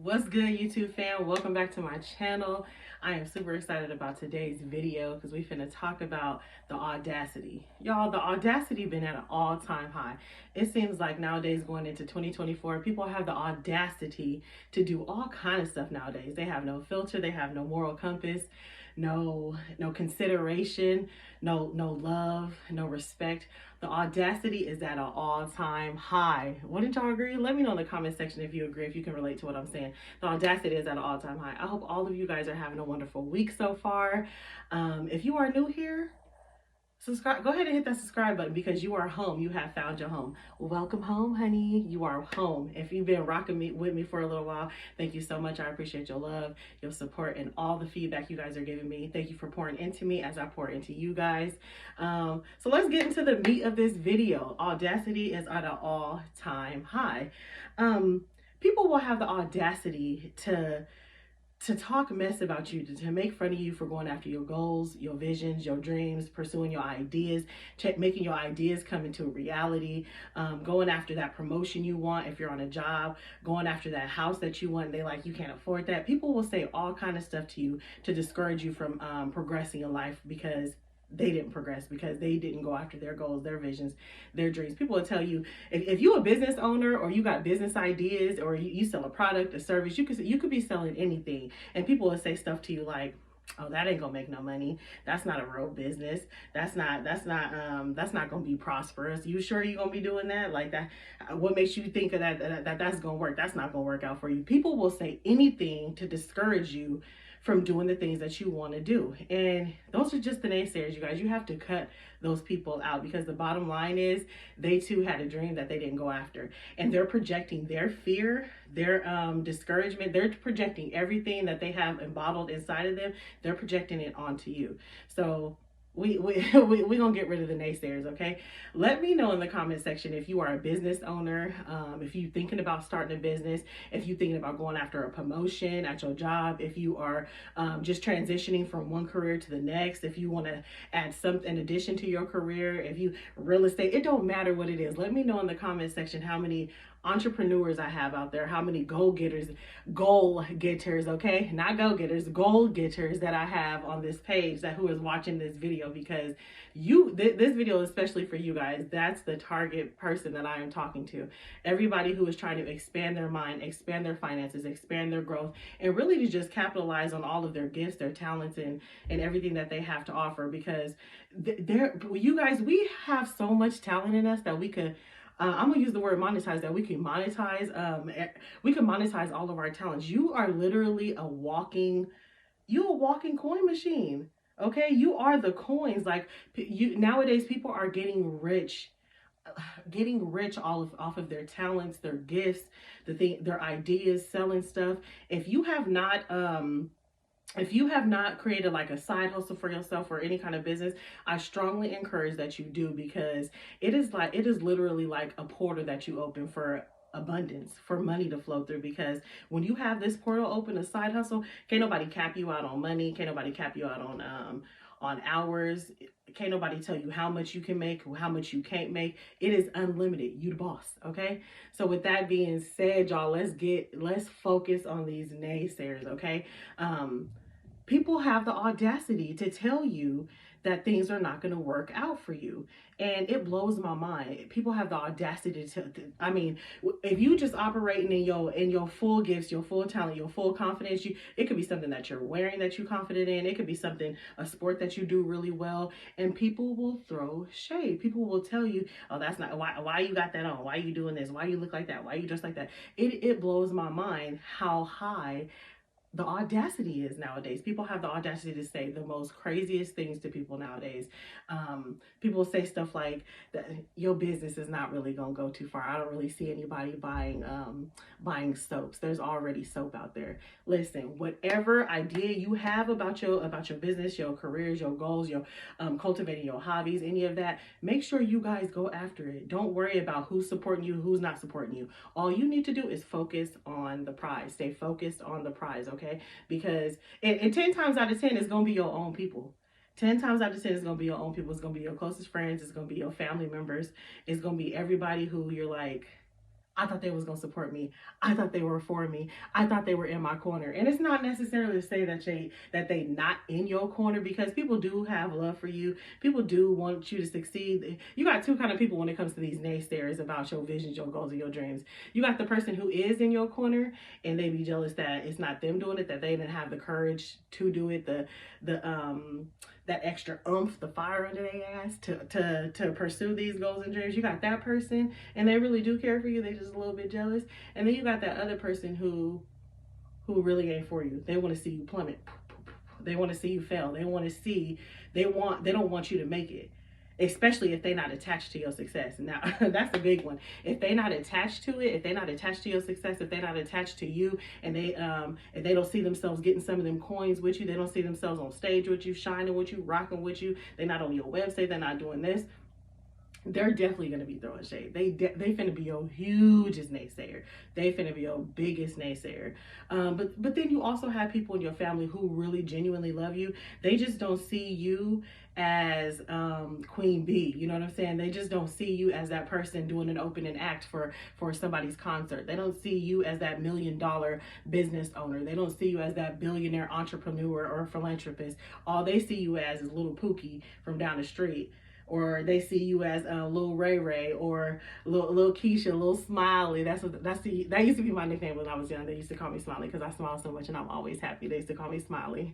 What's good, YouTube fam? Welcome back to my channel. I am super excited about today's video because we finna talk about the audacity. Y'all, the audacity been at an all-time high. It seems like nowadays going into 2024, people have the audacity to do all kind of stuff nowadays. They have no filter, they have no moral compass, no consideration, no love, no respect. The audacity is at an all-time high. Wouldn't y'all agree? Let me know in the comment section if you agree, if you can relate to what I'm saying. The audacity is at an all-time high. I hope all of you guys are having a wonderful week so far. If you are new here, subscribe. Go ahead and hit that subscribe button because you are home. You have found your home. Welcome home, honey. You are home. If you've been rocking with me for a little while, thank you so much. I appreciate your love, your support, and all the feedback you guys are giving me. Thank you for pouring into me as I pour into you guys. So let's get into the meat of this video. Audacity is at an all-time high. People will have the audacity to talk mess about you, to make fun of you for going after your goals, your visions, your dreams, pursuing your ideas, making your ideas come into reality, going after that promotion you want if you're on a job, going after that house that you want, and they like, you can't afford that. People will say all kind of stuff to you to discourage you from progressing in life because they didn't progress, because they didn't go after their goals, their visions, their dreams. People will tell you, if you're a business owner or you got business ideas or you sell a product, a service, you could be selling anything, and people will say stuff to you like, oh, that ain't gonna make no money. That's not a real business. That's not gonna be prosperous. You sure you're gonna be doing that? Like that, what makes you think of that's gonna work? That's not gonna work out for you. People will say anything to discourage you from doing the things that you want to do. And those are just the naysayers, you guys. You have to cut those people out because the bottom line is they too had a dream that they didn't go after. And they're projecting their fear, their discouragement, they're projecting everything that they have embottled inside of them, they're projecting it onto you. So we gonna get rid of the naysayers, okay? Let me know in the comment section if you are a business owner, if you're thinking about starting a business, if you're thinking about going after a promotion at your job, if you are just transitioning from one career to the next, if you want to add something in addition to your career, if you real estate, it don't matter what it is. Let me know in the comment section how many entrepreneurs I have out there, how many goal getters, okay? Not go getters, goal getters that I have on this page who is watching this video, because this video is especially for you guys. That's the target person that I am talking to. Everybody who is trying to expand their mind, expand their finances, expand their growth, and really to just capitalize on all of their gifts, their talents, and everything that they have to offer, because you guys, we have so much talent in us that we could I'm gonna use the word monetize, that we can monetize. We can monetize all of our talents. You are literally a walking coin machine. Okay, you are the coins. Like nowadays, people are getting rich, off of their talents, their gifts, their ideas, selling stuff. If you have not created like a side hustle for yourself or any kind of business, I strongly encourage that you do, because it is literally like a portal that you open for abundance, for money to flow through. Because when you have this portal open, a side hustle, can't nobody cap you out on money, can't nobody cap you out on hours, can't nobody tell you how much you can make or how much you can't make. It is unlimited. You the boss. Okay, so with that being said, y'all, let's focus on these naysayers. Okay, people have the audacity to tell you that things are not going to work out for you, and it blows my mind. People have the audacity I mean, if you just operating in your full gifts, your full talent, your full confidence, it could be something that you're wearing that you're confident in, it could be a sport that you do really well, and people will throw shade. People will tell you, oh, that's not why you got that on, why you doing this, why you look like that, why you dress like that. It blows my mind how high the audacity is nowadays. People have the audacity to say the most craziest things to people nowadays. People say stuff like that your business is not really gonna go too far. I don't really see anybody buying soaps. There's already soap out there. Listen, whatever idea you have about your business, your careers, your goals, your cultivating your hobbies, any of that, make sure you guys go after it. Don't worry about who's supporting you, who's not supporting you. All you need to do is focus on the prize. Stay focused on the prize, okay? Because and 10 times out of 10, it's gonna be your own people. 10 times out of 10, it's gonna be your own people. It's gonna be your closest friends. It's gonna be your family members. It's gonna be everybody who you're like, I thought they was going to support me. I thought they were for me. I thought they were in my corner. And it's not necessarily to say that they not in your corner, because people do have love for you. People do want you to succeed. You got two kind of people when it comes to these naysayers about your visions, your goals, and your dreams. You got the person who is in your corner and they be jealous that it's not them doing it, that they didn't have the courage to do it, the that extra oomph, the fire under their ass to pursue these goals and dreams. You got that person and they really do care for you. They just a little bit jealous. And then you got that other person who really ain't for you. They want to see you plummet. They want to see you fail. They want to see, they don't want you to make it. Especially if they're not attached to your success. Now, that's a big one. If they're not attached to it, if they're not attached to your success, if they're not attached to you, and they don't see themselves getting some of them coins with you, they don't see themselves on stage with you, shining with you, rocking with you, they're not on your website, they're not doing this, they're definitely going to be throwing shade. They finna be your hugest naysayer. They finna be your biggest naysayer. But then you also have people in your family who really genuinely love you. They just don't see you as Queen Bee. You know what I'm saying? They just don't see you as that person doing an opening act for somebody's concert. They don't see you as that $1 million business owner. They don't see you as that billionaire entrepreneur or philanthropist. All they see you as is little Pookie from down the street. Or they see you as little Ray Ray or little Keisha, little Smiley. That used to be my nickname when I was young. They used to call me Smiley because I smile so much and I'm always happy. They used to call me Smiley.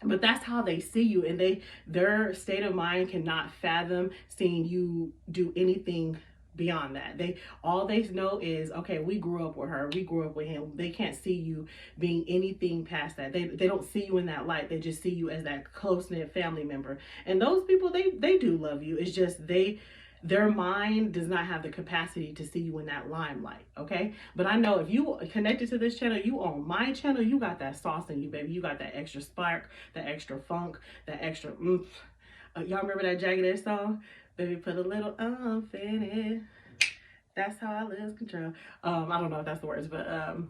But that's how they see you, and their state of mind cannot fathom seeing you do anything beyond that. All they know is, okay, we grew up with her, we grew up with him. They can't see you being anything past that. They don't see you in that light. They just see you as that close-knit family member. And those people, they do love you. It's just their mind does not have the capacity to see you in that limelight, okay? But I know if you connected to this channel, you on my channel, you got that sauce in you, baby. You got that extra spark, that extra funk, that extra oomph. Y'all remember that Jagged Edge song? Baby, put a little oomph in it. That's how I lose control. I don't know if that's the words, but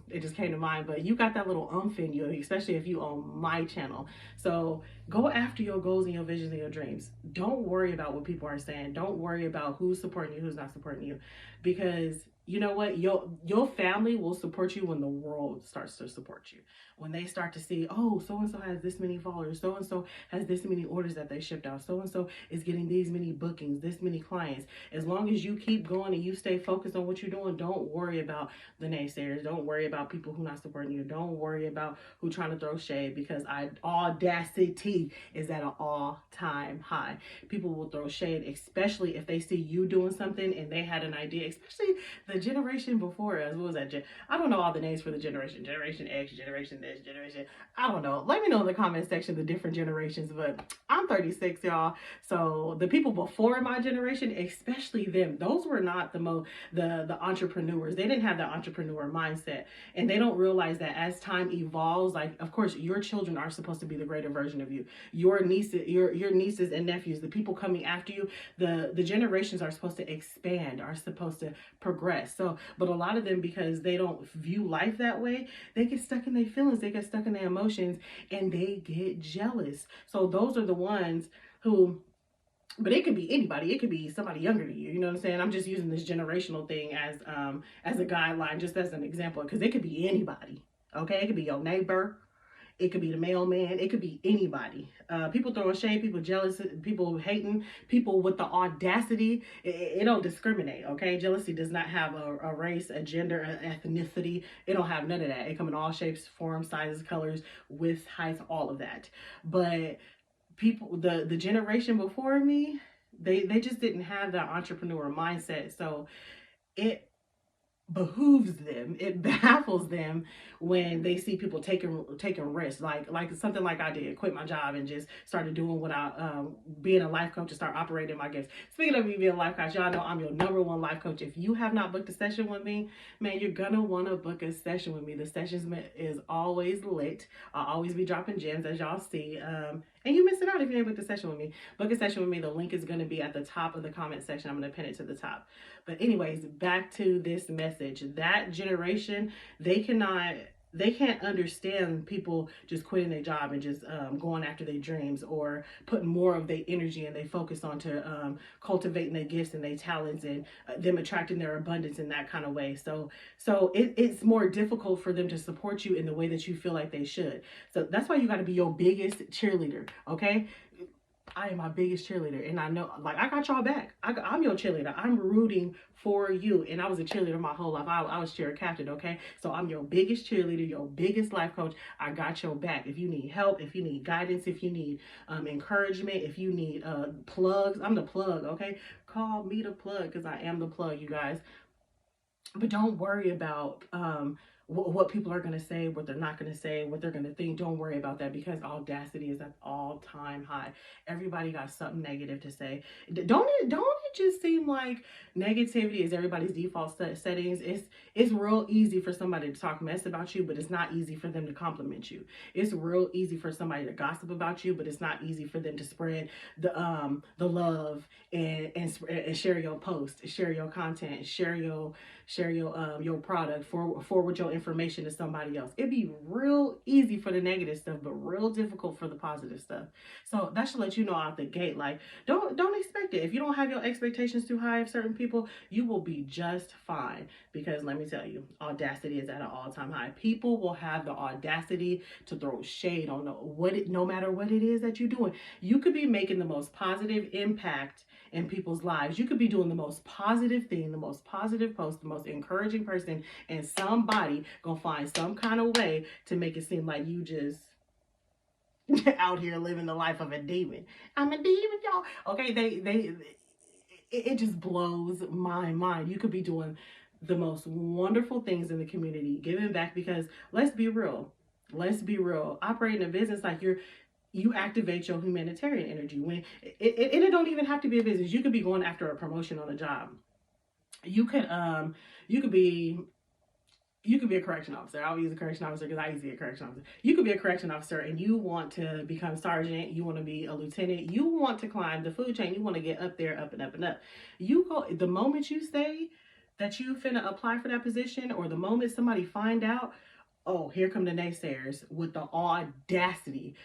it just came to mind. But you got that little oomph in you, especially if you on my channel. So go after your goals and your visions and your dreams. Don't worry about what people are saying. Don't worry about who's supporting you, who's not supporting you. Because you know what? Your family will support you when the world starts to support you. When they start to see, oh, so-and-so has this many followers, so-and-so has this many orders that they shipped out, so-and-so is getting these many bookings, this many clients. As long as you keep going and you stay focused on what you're doing, don't worry about the naysayers. Don't worry about people who not supporting you. Don't worry about who trying to throw shade, because audacity is at an all-time high. People will throw shade, especially if they see you doing something and they had an idea, especially the generation before us. What was that? I don't know all the names for the generation. Generation X, Generation this, Generation. I don't know. Let me know in the comment section the different generations. But I'm 36, y'all. So the people before my generation, especially them, those were not the entrepreneurs. They didn't have that entrepreneur mindset, and they don't realize that as time evolves, like, of course, your children are supposed to be the greater version of you. Your nieces and nephews, the people coming after you, the generations are supposed to expand, are supposed to progress. So, but a lot of them, because they don't view life that way, they get stuck in their feelings, they get stuck in their emotions, and they get jealous. So those are the ones who, but it could be anybody. It could be somebody younger than you. You know what I'm saying? I'm just using this generational thing as a guideline, just as an example, because it could be anybody. Okay, it could be your neighbor. It could be the mailman. It could be anybody. People throwing shade, people jealous, people hating, people with the audacity. It don't discriminate, okay? Jealousy does not have a race, a gender, an ethnicity. It don't have none of that. It come in all shapes, forms, sizes, colors, width, height, all of that. But people, the generation before me, they just didn't have that entrepreneur mindset. So it behooves them, it baffles them when they see people taking risks, like something like I did, quit my job and just started doing what I being a life coach and start operating my gifts. Speaking of me being a life coach, y'all know I'm your #1 life coach. If you have not booked a session with me, man, you're gonna want to book a session with me. The sessions is always lit. I'll always be dropping gems, as y'all see, and you miss it out if you ain't booked a session with me. Book a session with me. The link is going to be at the top of the comment section. I'm going to pin it to the top. But anyways, back to this message. That generation, they cannot they can't understand people just quitting their job and just going after their dreams, or putting more of their energy and they focus on to cultivating their gifts and their talents, and them attracting their abundance in that kind of way. It's more difficult for them to support you in the way that you feel like they should. So that's why you got to be your biggest cheerleader. Okay, I am my biggest cheerleader, and I know, like, I got y'all back. I'm your cheerleader. I'm rooting for you, and I was a cheerleader my whole life. I was cheer captain, okay? So I'm your biggest cheerleader, your biggest life coach. I got your back. If you need help, if you need guidance, if you need encouragement, if you need plugs, I'm the plug, okay? Call me the plug, because I am the plug, you guys. But don't worry about what people are going to say, what they're not going to say, what they're going to think. Don't worry about that, because audacity is at all-time high. Everybody got something negative to say. Don't it just seem like negativity is everybody's default settings? It's real easy for somebody to talk mess about you, but it's not easy for them to compliment you. It's real easy for somebody to gossip about you, but it's not easy for them to spread the love and share your post, share your content, share your product, forward your information to somebody else. It'd be real easy for the negative stuff, but real difficult for the positive stuff. So that should let you know out the gate, like, don't expect it. If you don't have your expectations too high of certain people, you will be just fine. Because let me tell you, audacity is at an all-time high. People will have the audacity to throw shade on no matter what it is that you're doing. You could be making the most positive impact in people's lives. You could be doing the most positive thing, the most positive post, the most encouraging person, and somebody gonna find some kind of way to make it seem like you just out here living the life of a demon. I'm a demon, y'all. Okay, it just blows my mind. You could be doing the most wonderful things in the community, giving back, because let's be real. Operating a business, like, you activate your humanitarian energy. When it don't even have to be a business. You could be going after a promotion on a job. You could be a correction officer. I'll use a correction officer because I used to be a correction officer. You could be a correction officer and you want to become sergeant. You want to be a lieutenant. You want to climb the food chain. You want to get up there, up and up and up. You go, the moment you say that you finna apply for that position, or the moment somebody find out, oh, here come the naysayers with the audacity.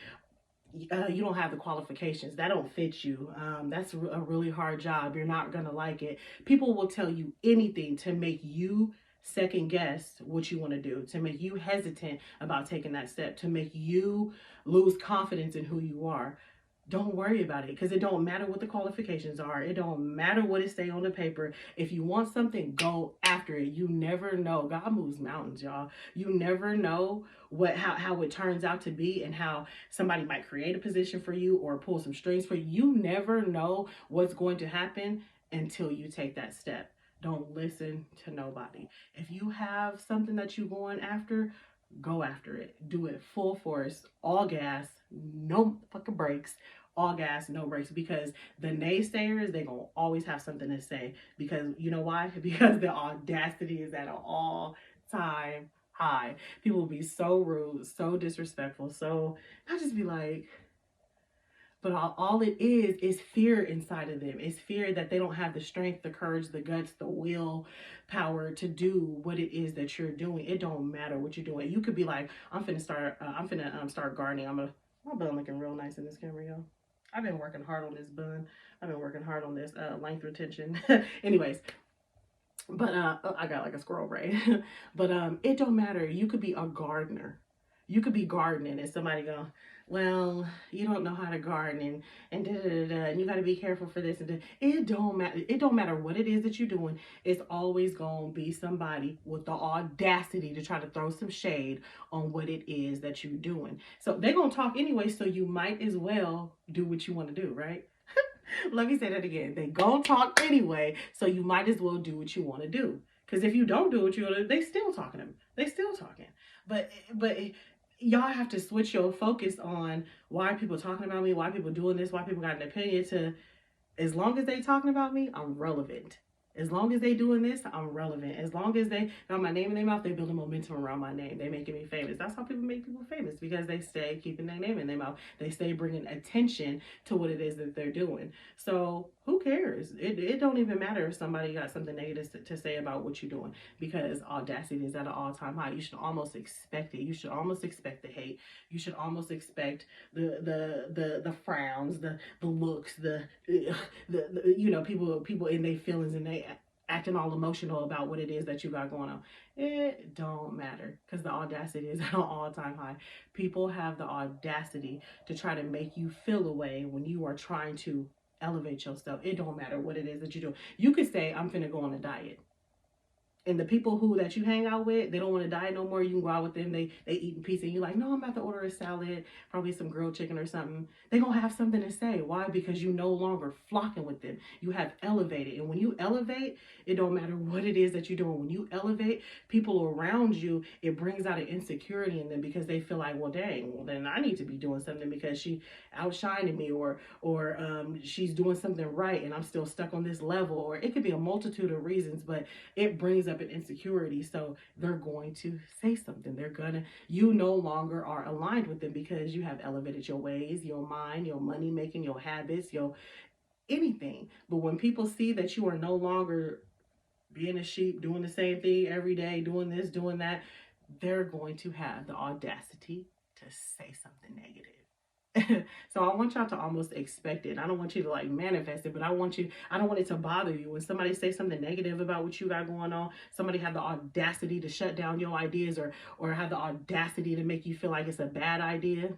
You don't have the qualifications. That don't fit you. That's a really hard job. You're not gonna like it. People will tell you anything to make you second guess what you want to do, to make you hesitant about taking that step, to make you lose confidence in who you are. Don't worry about it, because it don't matter what the qualifications are. It don't matter what it say on the paper. If you want something, go after it. You never know. God moves mountains, y'all. You never know how it turns out to be, and how somebody might create a position for you or pull some strings for you. You never know what's going to happen until you take that step. Don't listen to nobody. If you have something that you're going after, go after it. Do it full force, all gas, no fucking brakes, all gas, no brakes. Because the naysayers, they gonna always have something to say. Because you know why? Because the audacity is at an all-time high. People will be so rude, so disrespectful. So I just be like, but all it is fear inside of them. It's fear that they don't have the strength, the courage, the guts, the will power to do what it is that you're doing. It don't matter what you're doing. You could be like, I'm finna start gardening. My bun looking real nice in this camera, y'all. I've been working hard on this bun. I've been working hard on this length retention. Anyways, but I got like a squirrel brain. But it don't matter. You could be a gardener. You could be gardening and somebody go, well, you don't know how to garden, and da da da da, and you got to be careful for this and that. It don't matter. It don't matter what it is that you're doing. It's always gonna be somebody with the audacity to try to throw some shade on what it is that you're doing. So they're gonna talk anyway. So you might as well do what you want to do, right? Let me say that again. They gonna talk anyway. So you might as well do what you want to do. Because if you don't do what you want to do, they still talking to them. They still talking. But y'all have to switch your focus on why are people talking about me, why people doing this, why people got an opinion, to as long as they talking about me, I'm relevant. As long as they doing this, I'm relevant. As long as they got my name in their mouth, they building momentum around my name. They making me famous. That's how people make people famous, because they stay keeping their name in their mouth. They stay bringing attention to what it is that they're doing. So Who cares? It don't even matter if somebody got something negative to say about what you're doing, because audacity is at an all-time high. You should almost expect it. You should almost expect the hate. You should almost expect the frowns, the looks, the you know, people in their feelings, and they acting all emotional about what it is that you got going on. It don't matter, because the audacity is at an all-time high. People have the audacity to try to make you feel away when you are trying to elevate yourself. It don't matter what it is that you do. You could say, I'm finna go on a diet. And the people who that you hang out with, they don't want to diet no more. You can go out with them. They eating pizza. And you're like, no, I'm about to order a salad, probably some grilled chicken or something. They gonna have something to say. Why? Because you no longer flocking with them. You have elevated. And when you elevate, it don't matter what it is that you're doing. When you elevate, people around you, it brings out an insecurity in them, because they feel like, well, dang, well then I need to be doing something because she outshining me, or she's doing something right and I'm still stuck on this level. Or it could be a multitude of reasons, but it brings up an insecurity. So they're going to say something. You no longer are aligned with them, because you have elevated your ways, your mind, your money making, your habits, your anything. But when people see that you are no longer being a sheep, doing the same thing every day, doing this, doing that, they're going to have the audacity to say something negative. So I want y'all to almost expect it. I don't want you to like manifest it, but I don't want it to bother you. When somebody says something negative about what you got going on, somebody have the audacity to shut down your ideas, or have the audacity to make you feel like it's a bad idea.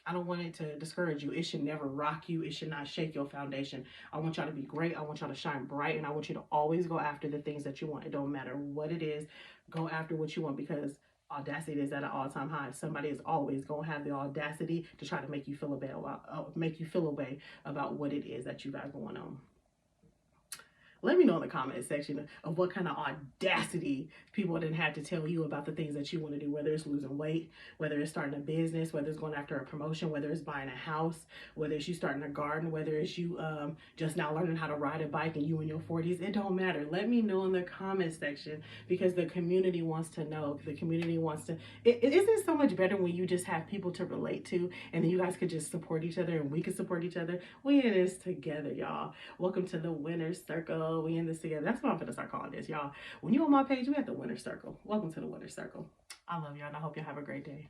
I don't want it to discourage you. It should never rock you. It should not shake your foundation. I want y'all to be great. I want y'all to shine bright. And I want you to always go after the things that you want. It don't matter what it is. Go after what you want, because audacity is at an all-time high. Somebody is always going to have the audacity to try to make you feel a way about what it is that you got going on. Let me know in the comment section of what kind of audacity people didn't have to tell you about the things that you want to do, whether it's losing weight, whether it's starting a business, whether it's going after a promotion, whether it's buying a house, whether it's you starting a garden, whether it's you just now learning how to ride a bike and you in your 40s. It don't matter. Let me know in the comment section, because the community wants to know. The community wants to, it isn't so much better when you just have people to relate to, and then you guys could just support each other and we could support each other. We in this together, y'all. Welcome to the winner's circle. We in this together. That's what I'm gonna start calling this, y'all. When you on my page, we at the winner's circle. Welcome to the winner's circle. I love y'all, and I hope y'all have a great day.